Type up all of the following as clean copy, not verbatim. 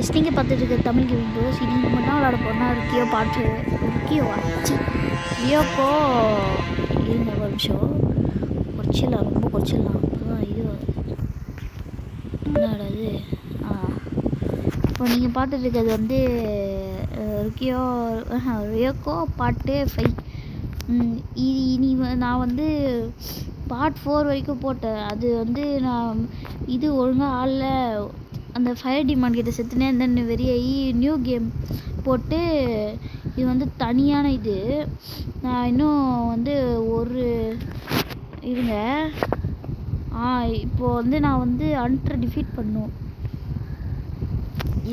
நீங்கள் பார்த்துட்டு இருக்க தமிழ் கேமிங் ப்ரோஸ். இன்னைக்கு மட்டும் விளாட போனால் ருக்கியோ பாட்டு ருக்கியோ வச்சு ரியோக்கோ இருங்க ஒரு நிமிஷம் குறைச்சிடலாம், ரொம்ப குறைச்சிடலாம். அப்போதான் இது என்னடா இது. இப்போ நீங்கள் பார்த்துட்டு இருக்கிறது வந்து ரியோக்கோ பாட்டு 5. இனி நான் வந்து பார்ட் 4 வரைக்கும் போட்டேன். அது வந்து நான் இது ஒழுங்காக ஆள அந்த ஃபயர் டிமாண்ட் கிட்ட செத்துனே இருந்தேன்னு வெறியாகி நியூ கேம் போட்டு இது வந்து தனியான இது. நான் இன்னும் வந்து ஒரு இருங்க இப்போது வந்து நான் வந்து அன்ட்ரை டிஃபீட் பண்ணும்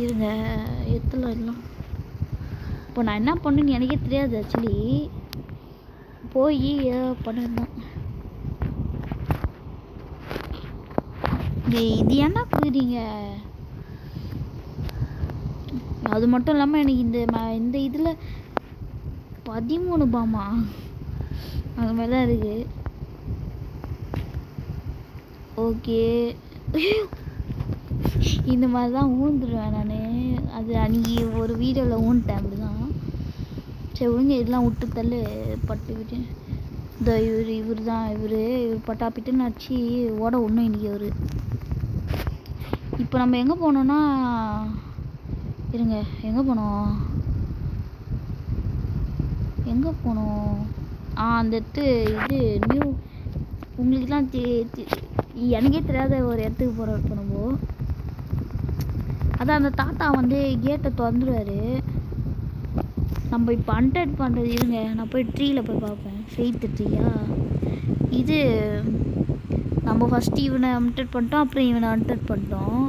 இருங்க எல்லாம். இப்போ நான் என்ன பண்ணுன்னு எனக்கே தெரியாது. ஆக்சுவலி போய் பண்ணிருந்தேன். இது என்ன புரியுறீங்க? அது மட்டும் இல்லாமல் எனக்கு இந்த இதில் 13 பாமா அது மாதிரி தான் இருக்குது. ஓகே, இந்த மாதிரி தான் ஊந்துருவேன் நான். அது அன்றைக்கி ஒரு வீடியோவில் ஊன்ட்டேன் அப்படி தான். சரி ஒழுங்கு இதெல்லாம் விட்டு தள்ளு பட்டு விட்டு. இந்த இவர் தான் இவர் பட்டாப்பிட்டுன்னு அடிச்சு ஓட ஒன்றும் இன்றைக்கி அவர். இப்போ நம்ம எங்கே போனோன்னா இருங்க எங்கே போனோம் அந்த இடத்து இது நியூ உங்களுக்குலாம் எனக்கே தெரியாத ஒரு இடத்துக்கு போகிறோம். இப்போ அதான் அந்த தாத்தா வந்து கேட்டை திறந்துடுவார். நம்ம இப்போ அன்டர்ட் பண்ணுறது இருங்க, நான் போய் ட்ரீயில் போய் பார்ப்பேன். ஃபெய்த் ட்ரீயா இது. நம்ம ஃபஸ்ட்டு இவனை அன்டர்ட் பண்ணிட்டோம், அப்புறம் இவனை அன்டர்ட் பண்ணிட்டோம்.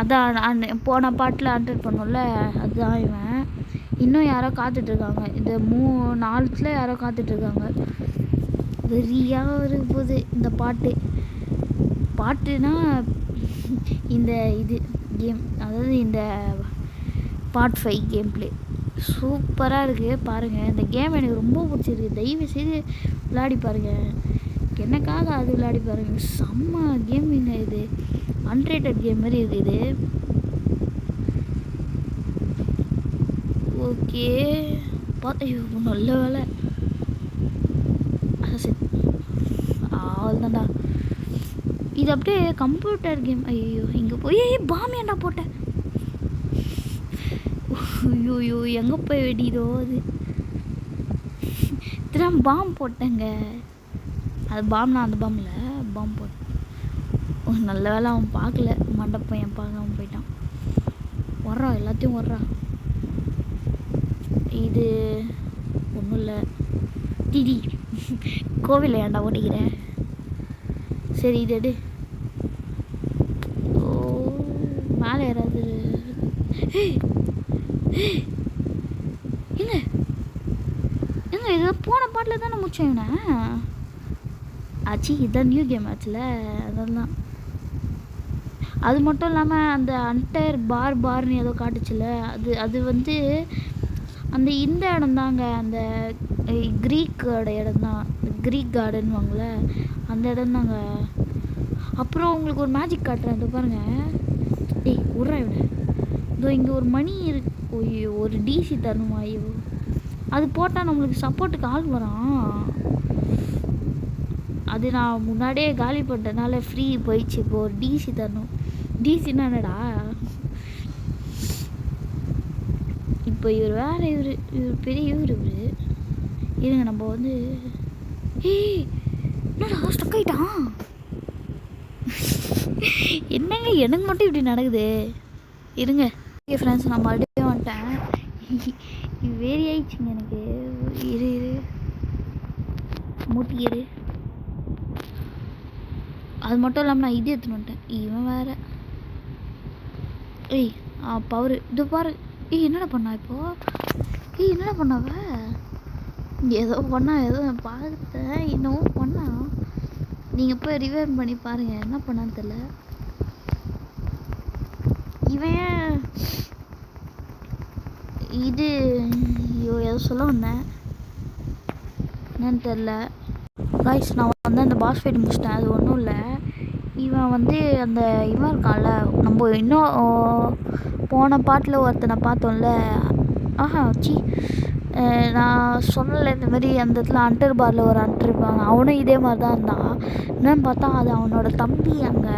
அதான் போன பாட்டில் அன்டர்ட் பண்ணோம்ல, அதுதான் இவன். இன்னும் யாரோ காத்துட்ருக்காங்க. இந்த 4 யாரோ காத்துட்ருக்காங்க. வெறியாக இருக்க போகுது இந்த பாட்டுனா இந்த இது கேம், அதாவது இந்த பார்ட் 5 கேம் பிளே சூப்பராக இருக்குது. பாருங்கள், இந்த கேம் எனக்கு ரொம்ப பிடிச்சிருக்கு. தயவு செய்து விளையாடி பாருங்கள். எனக்காக அது விளையாடி பாருங்கள். செம்ம கேமிங்க இது. அன்ரேட்டட் கேம் மாதிரி இருக்குது. ஓகே ஐயோ நல்ல வேலை. அவ்வளோதான்டா. இது அப்படியே கம்ப்யூட்டர் கேம். ஐயோ இங்கே போய் பாமியாண்டா போட்டேன். ஐயோ எங்கே போய் வெடிதோ அது. திரும்ப பாம் போட்டேங்க. அது பாம்னா அந்த பாம்பில் பாம் போட்டேன். நல்ல வேலை அவன் பார்க்கல. மண்டப்பையன் பார்க்காம போயிட்டான். வர்றான், எல்லாத்தையும் வர்றான். இது ஒன்றும் இல்லை. டிடி கோவிலில் ஏன்டா ஓட்டிக்கிறேன். சரி இது எடு. ஓ மேலே யாராவது எங்க இதை போன பாட்டில் தானே முடிச்சேன் ஆச்சு. இதுதான் நியூ கேம் ஆச்சுல, அதெல்லாம். அது மட்டும் இல்லாமல் அந்த அன்டர் பார்னு ஏதோ காட்டுச்சுல, அது வந்து அந்த இந்த இடம் தாங்க. அந்த க்ரீக்கோட இடம் தான். க்ரீக் கார்டன் வாங்கல அந்த இடம் தாங்க. அப்புறம் உங்களுக்கு ஒரு மேஜிக் காட்டுறேன். இதோ பாருங்கள். விட்றா இவனை. இதோ இங்கே ஒரு மணி இருக்கு. ஐயோ ஒரு டிசி தரணுமா? ஐயோ அது போட்டால் நம்மளுக்கு சப்போர்ட்டுக்கு ஆள் வரான். அது நான் முன்னாடியே காலி பண்ணுறதுனால ஃப்ரீ போயிடுச்சு. இப்போ ஒரு டிசி தரணும். டிசின்னா என்னடா? இப்போ இவர் வேறு இவர் பெரிய இவர் இருங்க. நம்ம வந்து என்னடா ஸ்டக் ஆகிட்டான். என்னங்க எனக்கு மட்டும் இப்படி நடக்குது. இருங்க ஓகே ஃப்ரெண்ட்ஸ், நான் மறுபடியும் வந்துட்டேன். வேரி ஆயிடுச்சுங்க எனக்கு. இரு மூட்டிக்கிரு. அது மட்டும் இல்லாமல் நான் இது எடுத்துன்னு வந்துட்டேன். இவன் வேறு பவர். இது பாரு. என்னடா பண்ணா இப்போது? என்னடா பண்ணாவ? ஏதோ பண்ணா, ஏதோ பார்த்தேன். என்னவோ பண்ணா. நீங்கள் போய் ரிவைவ் பண்ணி பாருங்கள் என்ன பண்ணான்னு தெரில. இவன் இது ஏதோ சொல்ல வந்தேன், என்னன்னு தெரில. காய்ஸ் நான் வந்து அந்த பாஸ் ஃபைட் முடிச்சிட்டேன். அது ஒன்றும் இல்லை. இவன் வந்து அந்த இவன் இருக்கான்ல, நம்ம இன்னும் போன பாட்டில் ஒருத்தனை பார்த்தோம்ல. சி நான் சொன்னல இந்த மாதிரி அந்த இடத்துல அண்டர் பாரில் ஒரு அண்டர் இருப்பாங்க, அவனும் இதே மாதிரி தான் இருந்தான். என்னன்னு பார்த்தா அது அவனோட தம்பி. அங்கே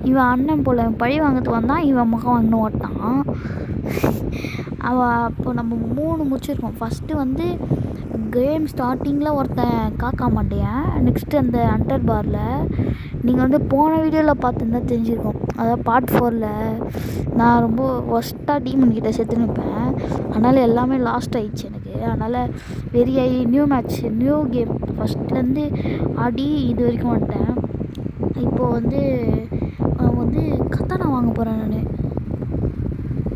இவன் அண்ணன் போல் பழி வாங்கிறதுக்கு வந்தான், இவன் மகன் இன்னும் ஓட்டான். அவன் அப்போ நம்ம 3 முடிச்சிருக்கோம். ஃபஸ்ட்டு வந்து கேம் ஸ்டார்டிங்கில் ஒருத்தன் காக்கா மாட்டேன், நெக்ஸ்ட்டு அந்த அண்டர் பாரில் நீங்கள் வந்து போன வீடியோவில் பார்த்துருந்தா தெரிஞ்சிருக்கோம். அதாவது பார்ட் 4ல் நான் ரொம்ப ஒஸ்ட்டாக டீமன்கிட்ட செத்து நிற்பேன். அதனால் எல்லாமே லாஸ்ட் ஆகிடுச்சு எனக்கு. அதனால் வெறியாகி நியூ மேட்ச் நியூ கேம் ஃபஸ்ட்லேருந்து ஆடி இது வரைக்கும் வந்துட்டேன். இப்போது வந்து கத்தானா வாங்க போகிறேன் நான்.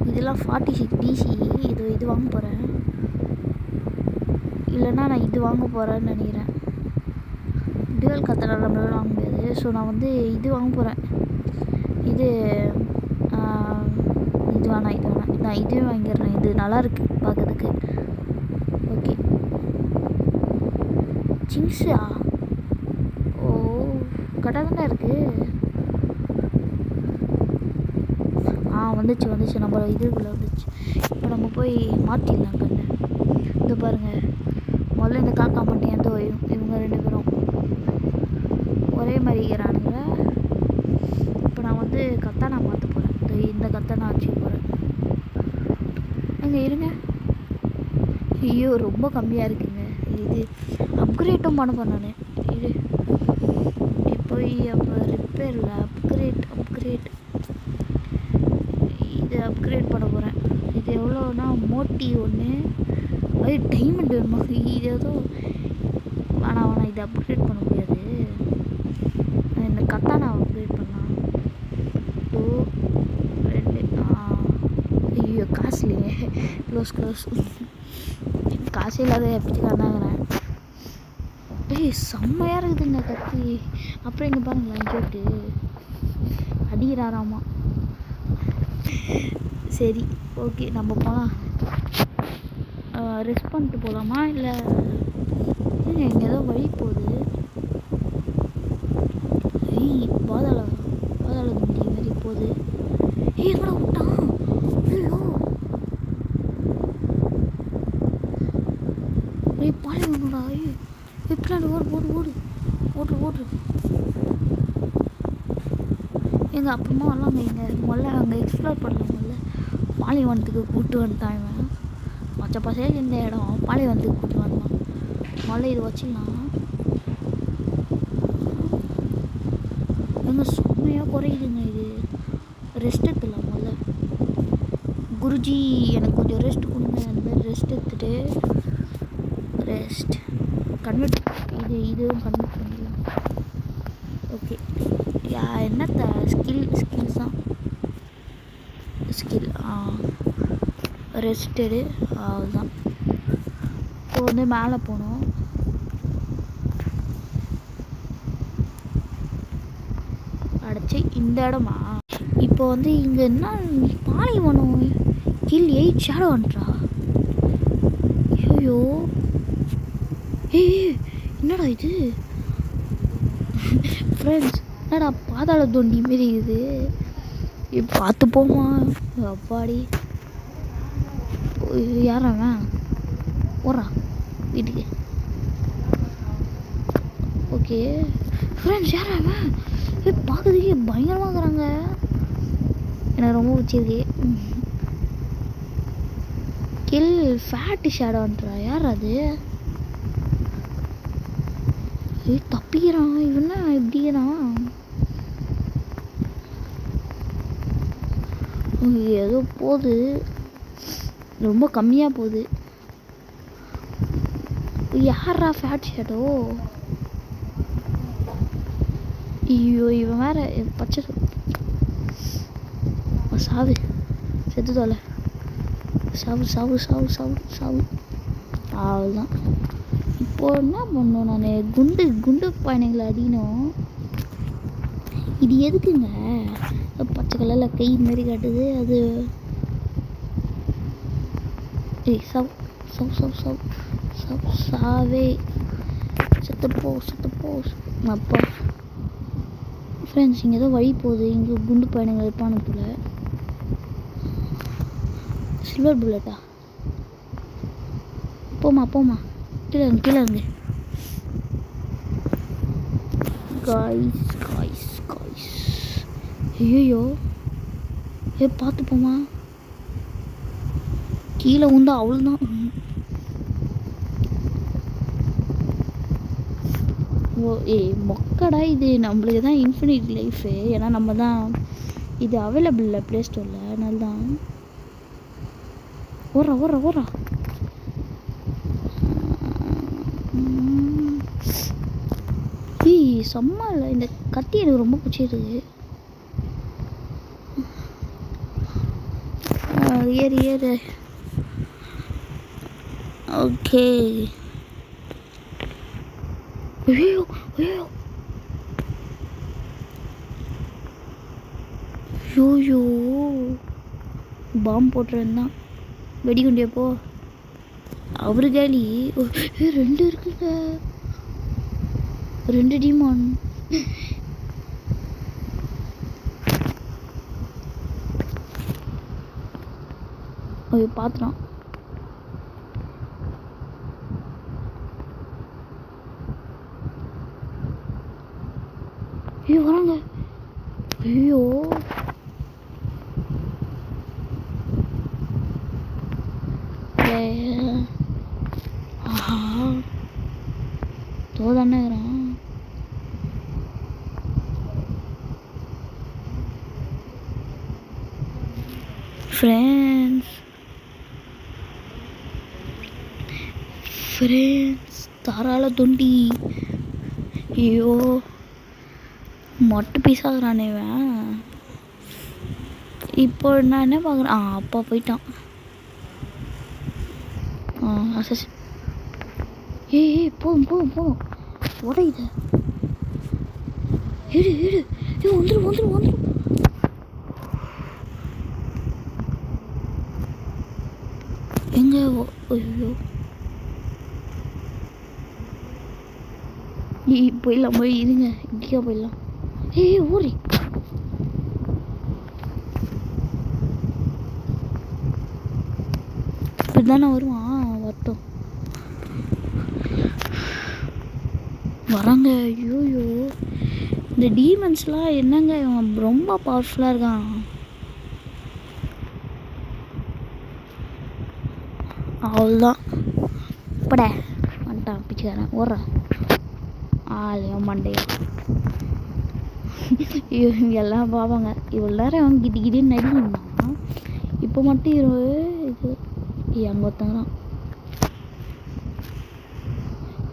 இதெல்லாம் 46 டிசி. இது வாங்க போகிறேன், இல்லைன்னா நான் இது வாங்க போகிறேன்னு நினைக்கிறேன். டுவல் கத்தானா நம்மளால வாங்க முடியாது. ஸோ நான் வந்து இது வாங்க போகிறேன். இது வேணாம் நான் இதுவே வாங்கிடுறேன். இது நல்லாயிருக்கு பார்க்கறதுக்கு. ஓகே, சிங்ஸா? ஓ, கரெக்டாக தானே இருக்குது. வந்துச்சு நம்ம இதுக்குள்ளே வந்துச்சு. இப்போ நம்ம போய் மாற்றிடலாம் கண்ணு. இது பாருங்கள், முதல்ல இந்த காக்கா மட்டும் எந்த இவங்க 2 பேரும் ஒரே மாதிரி இருக்கிறானுங்க. இப்போ நான் வந்து கத்தானா மாற்ற போகிறேன். இந்த கத்தானா வச்சுக்க போகிறேன். இருங்க. ஐயோ, ரொம்ப கம்மியாக இருக்குங்க. இது அப்கிரேட்டும் பண்ண போகிறேன் நான். இது போய் அப்போ ரிப்பேரில் அப்கிரேட் இது அப்கிரேட் பண்ண போகிறேன். இது எவ்வளோனா மோட்டி 1 அது டைமண்ட் வேணுமா? இது ஏதோ வேணாம் இது அப்கிரேட் பண்ண முடியாது. இந்த கத்தானா அப்கிரேட் பண்ணலாம். 2 ஐயோ காசு இல்லைங்க. க்ளோஸ் காசு இல்லாத எப்படி காரணாங்கிறேன். செம்மையாக இருக்குதுங்க கத்தி. அப்புறம் இங்கே பாருங்களேன், கேட்டு அடிக்கிறாராமா. சரி, ஓகே, நம்ம போகலாம். ரெஸ்ட் பண்ணிட்டு போகலாமா? இல்லை இங்கே ஏதோ வழி போகுது. பாதாள குண்டி மாதிரி போகுது. எங்கடா விட்டான்? ஐயோ, பாலை வேணுடா. பின்னாடி ஓடு. எங்கள் அப்புறமா வரலாங்க. முதல்ல அங்கே எக்ஸ்ப்ளோர் பண்ணலாம். முதல்ல பாலைவனத்துக்கு கூப்பிட்டு வந்துட்டான் இவன். மற்ற பசங்க இந்த இடம் பாலைவனத்துக்கு கூப்பிட்டு வந்தான். முதல்ல இது வச்சுக்கலாம். எங்கள் செம்மையாக குறையுதுங்க. இது ரெஸ்ட் எடுத்துடலாம். முதல்ல குருஜி எனக்கு கொஞ்சம் ரெஸ்ட் கொடுங்க. அந்த மாதிரி ரெஸ்ட் எடுத்துகிட்டு கன்வெர்ட் இதுவும் கன்வெர்ட் பண்ணிடலாம். ஓகே, என்னத்த ஸ்கில்ஸ் தான். ரெஸ்டடு அதுதான். இப்போ வந்து மேலே போகணும். அடைச்சி இந்த இடமா? இப்போ வந்து இங்கே என்ன பாலைவனம் கில் 8 ஷேடோ வந்துட்டா. ஐயோ, என்னடா இது ஃப்ரெண்ட்ஸ்? என்னடா பாதாள தொண்டி மாரி இது. பார்த்து போமா அப்பாடி. யாராவன் போறா வீட்டுக்கு? ஓகே ஃப்ரெண்ட்ஸ், யாராவன்? பார்க்கறதுக்கே பயங்கரமாக இருக்கிறாங்க. எனக்கு ரொம்ப பிடிச்சிருக்கு. கில் ஃபேட்டு ஷேடோன்றா. யார் அது? தப்பிக்கிறான் இவனா? எப்படிக்கிறான்? ஏதோ போகுது, ரொம்ப கம்மியாக போகுது. யாரா ஃபேட் ஷேடோ? ஐயோ, இவன் வேற பச்சை சாவு. செத்து தோலை. சாவு. அவ்வளோதான். இப்போது என்ன பண்ணணும்? நான் குண்டு பானைகளை அடிக்கணும். இது எதுக்குங்க? பச்சை கலரில் கை மாரி காட்டுது அது. சாவே. செத்துப்போ அப்பா. ஃப்ரெண்ட்ஸ் இங்கே ஏதோ வழி போகுது. இங்கே குண்டு பையனுங்க இருப்பானு போல. சில்வர் புல்லட்டா? போமா போமா, கீழே இருந்து கீழே இருந்து. காய்ஸ் காய்ஸ் காய்ஸ், ஐயோ பார்த்து போமா, கீழே உண்டா அவ்வளோதான். ஓ மொக்கடா இது. நம்மளுக்கு தான் இன்ஃபினிட் லைஃபு. ஏன்னா நம்ம தான் இது அவைலபிள் இல்லை ப்ளே ஸ்டோரில், அதனால தான். ஓடுறா ஓடுறா ஓடுறா. செம்ம இல்லை, இந்த கத்தி எனக்கு ரொம்ப பிடிச்சிருக்கு. ஏறு ஏறு. ஓகே. ஐயோ ஐயோ ஐயோ, பாம்பு போட்டுருந்தான். வெடிகுண்டியா போ. அவரு கேலி 2 இருக்குங்க, 2 டீமான். ஐயோ பார்த்துட்டான். ஐயோ வராங்க. ஐயோ ஆஹா, தோதானே இருக்கிறான். ஃப்ரெண்ட்ஸ் தாராள தொண்டி. ஐயோ மொட்டை பீஸாகிறானே இவன். இப்போ நான் என்ன பார்க்குறேன், அப்பா போயிட்டான். அசஸ். ஏய் போதும் போதும் போதும், உடையுது. ஏடு ஏடு, வந்துடும் வந்துடும் வந்துடும். எங்க? ஐயோ போயிடலாம், போய் இருங்க, இப்படிக்கா போயிடலாம். ஊரி இப்படிதானே வருவான். வரட்டும், வராங்க. ஐயோயோ இந்த டீமன்ஸ்லாம் என்னங்க, இவன் ரொம்ப பவர்ஃபுல்லாக இருக்கான். அவ்வளோதான் பட வந்துட்டான் பிச்சுக்காரன். ஓடுறான் ஆளையும் மண்டையும். இவங்க எல்லாம் பார்ப்பாங்க. இவ்வளோ நேரம் அவன் கிட்டி கிட்டின்னு நடிக்கணும்னா, இப்போ மட்டும் இது அங்கே ஒருத்தங்கிறான்.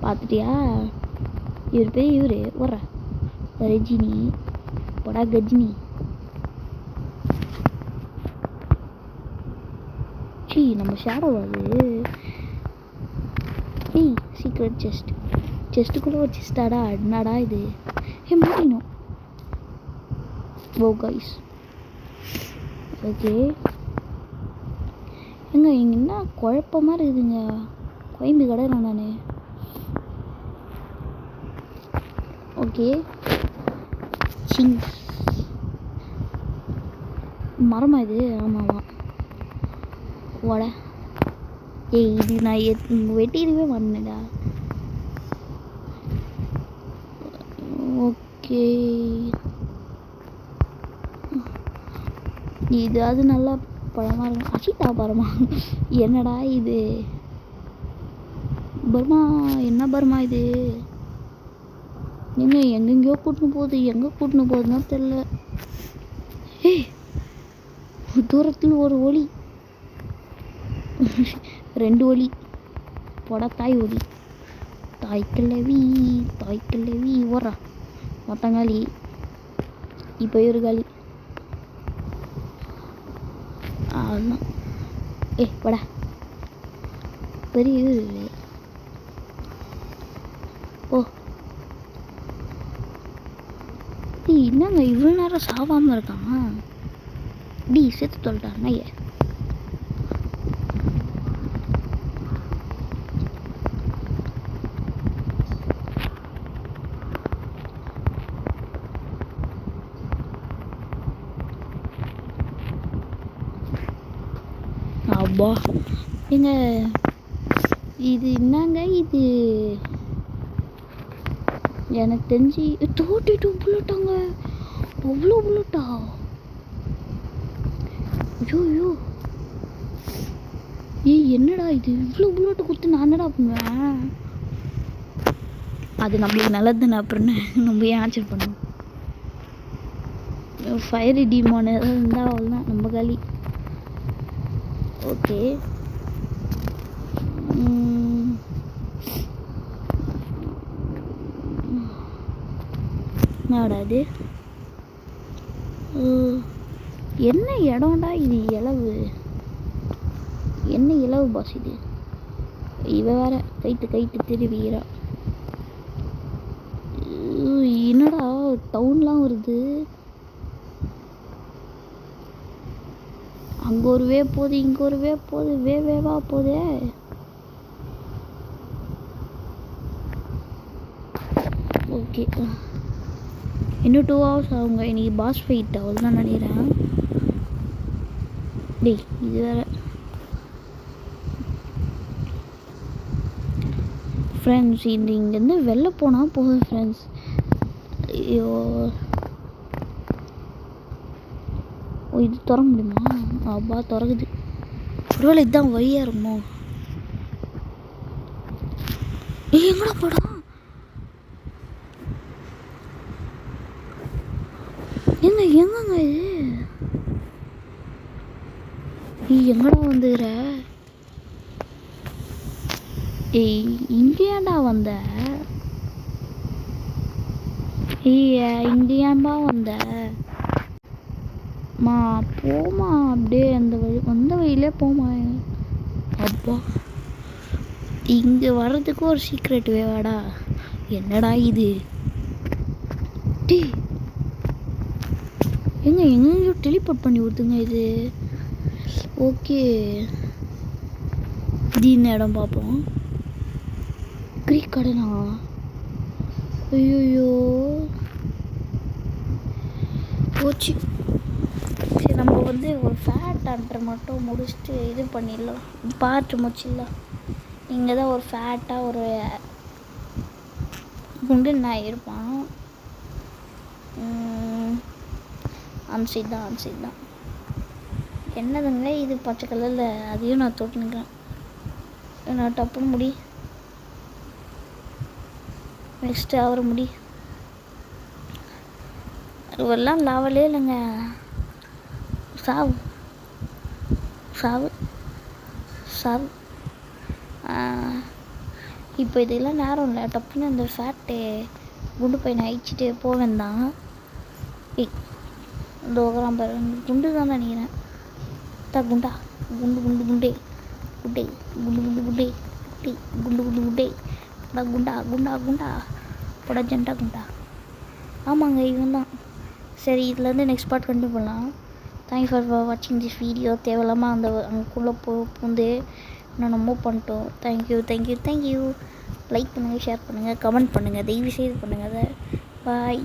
பார்த்துட்டியா? இவர் பேர் இவர். ஓடுற ரஜினி போடா கஜினி. நம்ம ஷேடோ அது. சீக்ரெட் செஸ்ட்டுக்குள்ளே ஒரு செஸ்டாடா. என்னடா இது? மாட்டினோம். Oh guys, okay. எங்க இங்கே என்ன குழப்பமாக இருக்குதுங்க. கோயம்பு கடை நான். ஓகே சிங் மரமா இது? ஆமாம் ஓட. இது நான் வெட்டிடுவே பண்ணடா. ஓகே இது அது நல்லா பழமாக இருக்கும். அச்சிட்டா பரமா. என்னடா இது? பர்மா என்ன பர்மா இது? எங்கெங்கேயோ கூட்டின்னு போகுது. எங்கே கூட்டின்னு போகுதுன்னா தெரில. தூரத்தில் ஒரு ஒளி, 2 ஒளி. போடா தாய் ஒளி. தாய் கிழவி ஓடுறா. மொத்தங்காலி. இப்போ ஒரு காலி. அதுதான். போடா பெரிய ஓ. என்னங்க இவ்வளோ நேரம் சாவாமல் இருக்கான்? செத்து தொலைட்டான். அப்பா ஏங்க இது என்னங்க இது எனக்கு தெரிஞ்சு 32 புல்லட்டாங்க. அவ்வளோ புல்லட்டா? ஐயோ என்னடா இது இவ்வளோ புல்லட்டு கொடுத்து நான் என்னடா பண்ணுவேன்? அது நம்மளுக்கு நல்லது தானே, அப்புறம் நம்ம ஏன் ஆச்சர் பண்ணணும்? ஃபயர் டிமான் ஏதாவது இருந்தால் அவ்வளோதான் நம்ம காலி. ஓகே என்னடா இது? என்ன இடம்டா இது? இலவு என்ன இலவு பாஸ் இது? இவ வேற கைட்டு திருவிகிறா. என்னடா டவுன்லாம் வருது? அங்கே ஒரு வே போகுது, இங்கே ஒரு வே போகுது, வேவா போகுதே. ஓகே இன்னும் 2 hours ஆகுங்க. இன்னைக்கு பாஸ் ஃபைட் அவ்வளோதான் நினைக்கிறேன். டேய் இது வேற ஃப்ரெண்ட்ஸ். இது இங்கேருந்து வெளில போனால் போதும் ஃப்ரெண்ட்ஸ். ஐயோ இது திற முடியுமா? அப்பா திறக்குது. ஒருவேளை இதுதான் வழியாக இருக்குமோ? எங்கடா போடா? எங்கங்க இது எங்கடா வந்துக்கிற? இங்கேயாண்டா வந்த? இங்கேயாம்பா வந்த? போமா அப்படியே அந்த வழி வந்த வழியிலே போமா. அப்பா இங்கே வர்றதுக்கு ஒரு சீக்ரெட் வேவாடா? என்னடா இது? டீ எங்கேயோ டெலிபோர்ட் பண்ணி விடுதுங்க இது. ஓகே தீன இடம் பார்ப்போம். கிரீக் கடனா? ஐயோ போச்சு. சரி நம்ம வந்து ஒரு ஃபேட் ஆண்டர் மட்டும் முடிச்சுட்டு இது பண்ணிடலாம். பார்த்து முடிச்சிடலாம். இங்கே தான் ஒரு ஃபேட்டாக ஒரு குண்டு நாய் இருப்பான். அந்த சைட் தான். என்னதுங்க இது பச்சை கலரில்? அதையும் நான் தொட்டுனுக்கிறேன். நான் டப்புன்னு முடி. நெக்ஸ்ட்டு அவரை முடி. அதுவெல்லாம் லாவலே இல்லைங்க. சாவு இப்போ இதெல்லாம் நேரம் இல்லை. டப்புன்னு அந்த ஃபேட்டு குண்டு பையனை அழிச்சிட்டு போவேன் தான். இந்த ஓகரம் பாரு, குண்டு தான் நினைக்கிறேன். குண்டா குண்டு குண்டு குண்டே குண்டே குண்டு குண்டு குண்டே குண்டே குண்டு குண்டு குண்டே குண்டா குண்டா குண்டா போட ஜெண்டா குண்டா. ஆமாங்க இவன் தான். சரி இதுலேருந்து நெக்ஸ்ட் பார்ட் கண்டினியூ பண்ணலாம். தேங்க்ஸ் ஃபார் வாட்சிங் திஸ் வீடியோ. தேவையில்லாமல் அங்கேக்குள்ளே பூந்து என்னென்னமோ பண்ணிட்டோம். தேங்க்யூ லைக் பண்ணுங்கள், ஷேர் பண்ணுங்கள், கமெண்ட் பண்ணுங்கள், தயவு செய்து பண்ணுங்கள் அதை. பாய்.